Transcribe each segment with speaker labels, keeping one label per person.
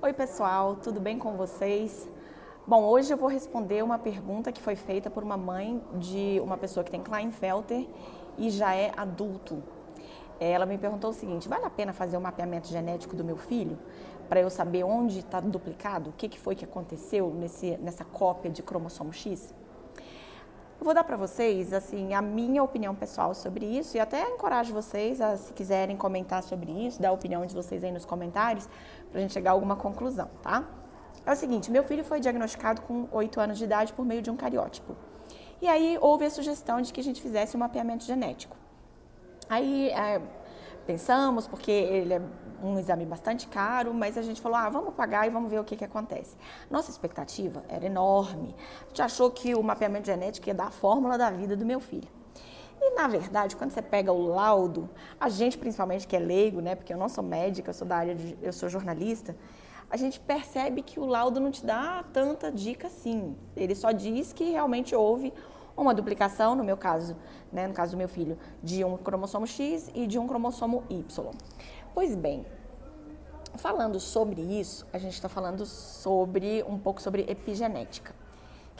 Speaker 1: Oi pessoal, tudo bem com vocês? Bom, hoje eu vou responder uma pergunta que foi feita por uma mãe de uma pessoa que tem Klinefelter e já é adulto. Ela me perguntou o seguinte: vale a pena fazer o mapeamento genético do meu filho para eu saber onde está duplicado? O que foi que aconteceu nessa cópia de cromossomo X? Eu vou dar para vocês, assim, a minha opinião pessoal sobre isso e até encorajo vocês a, se quiserem comentar sobre isso, dar a opinião de vocês aí nos comentários, pra gente chegar a alguma conclusão, tá? É o seguinte, meu filho foi diagnosticado com 8 anos de idade por meio de um cariótipo. E aí houve a sugestão de que a gente fizesse um mapeamento genético. Aí pensamos, porque ele é um exame bastante caro, mas a gente falou, vamos pagar e vamos ver o que acontece. Nossa expectativa era enorme. A gente achou que o mapeamento genético ia dar a fórmula da vida do meu filho. E, na verdade, quando você pega o laudo, a gente, principalmente, que é leigo, né, porque eu não sou médica, eu sou da área eu sou jornalista, a gente percebe que o laudo não te dá tanta dica assim. Ele só diz que realmente houve uma duplicação, no meu caso, né, no caso do meu filho, de um cromossomo X e de um cromossomo Y. Pois bem, falando sobre isso, a gente está falando um pouco sobre epigenética.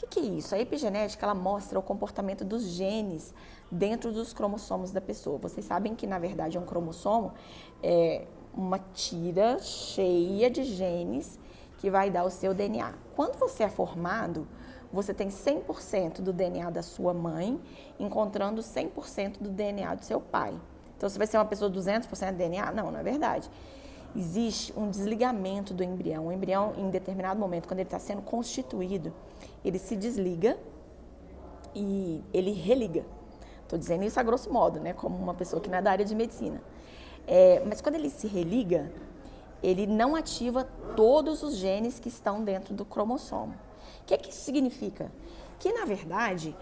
Speaker 1: O que é isso? A epigenética, ela mostra o comportamento dos genes dentro dos cromossomos da pessoa. Vocês sabem que, na verdade, um cromossomo é uma tira cheia de genes que vai dar o seu DNA. Quando você é formado, você tem 100% do DNA da sua mãe encontrando 100% do DNA do seu pai. Então, você vai ser uma pessoa 200% de DNA? Não, não é verdade. Existe um desligamento do embrião. O embrião, em determinado momento, quando ele está sendo constituído, ele se desliga e ele religa. Estou dizendo isso a grosso modo, né? Como uma pessoa que não é da área de medicina. Mas quando ele se religa, ele não ativa todos os genes que estão dentro do cromossomo. O que isso significa? Que, na verdade,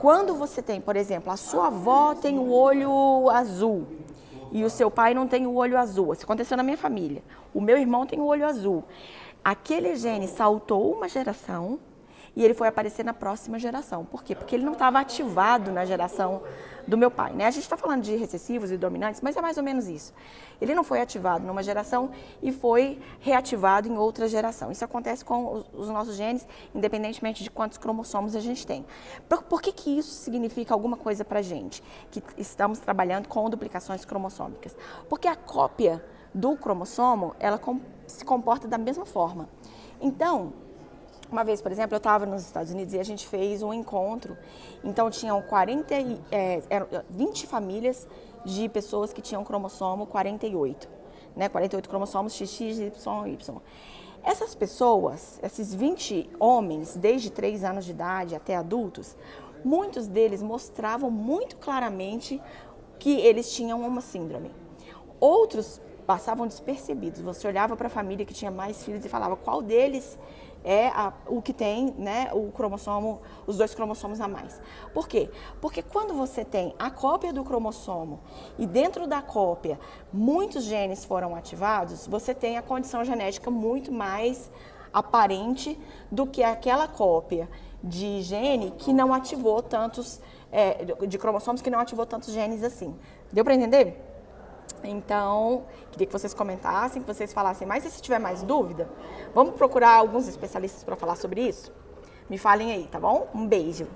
Speaker 1: quando você tem, por exemplo, a sua avó tem o olho azul e o seu pai não tem o olho azul. Isso aconteceu na minha família. O meu irmão tem o olho azul. Aquele gene saltou uma geração e ele foi aparecer na próxima geração. Por quê? Porque ele não estava ativado na geração do meu pai, né? A gente está falando de recessivos e dominantes, mas é mais ou menos isso. Ele não foi ativado numa geração e foi reativado em outra geração. Isso acontece com os nossos genes, independentemente de quantos cromossomos a gente tem. Por que isso significa alguma coisa para a gente, que estamos trabalhando com duplicações cromossômicas? Porque a cópia do cromossomo, ela se comporta da mesma forma. Então, uma vez, por exemplo, eu estava nos Estados Unidos e a gente fez um encontro. Então, tinham 20 famílias de pessoas que tinham cromossomo 48, né? 48 cromossomos XX, Y. Essas pessoas, esses 20 homens, desde 3 anos de idade até adultos, muitos deles mostravam muito claramente que eles tinham uma síndrome. Outros passavam despercebidos. Você olhava para a família que tinha mais filhos e falava qual deles é o que tem, né, os 2 cromossomos a mais. Por quê? Porque quando você tem a cópia do cromossomo e dentro da cópia muitos genes foram ativados, você tem a condição genética muito mais aparente do que aquela cópia de gene que não ativou tantos, de cromossomos que não ativou tantos genes assim. Deu para entender? Então, queria que vocês comentassem, que vocês falassem mais. E se tiver mais dúvida, vamos procurar alguns especialistas para falar sobre isso? Me falem aí, tá bom? Um beijo!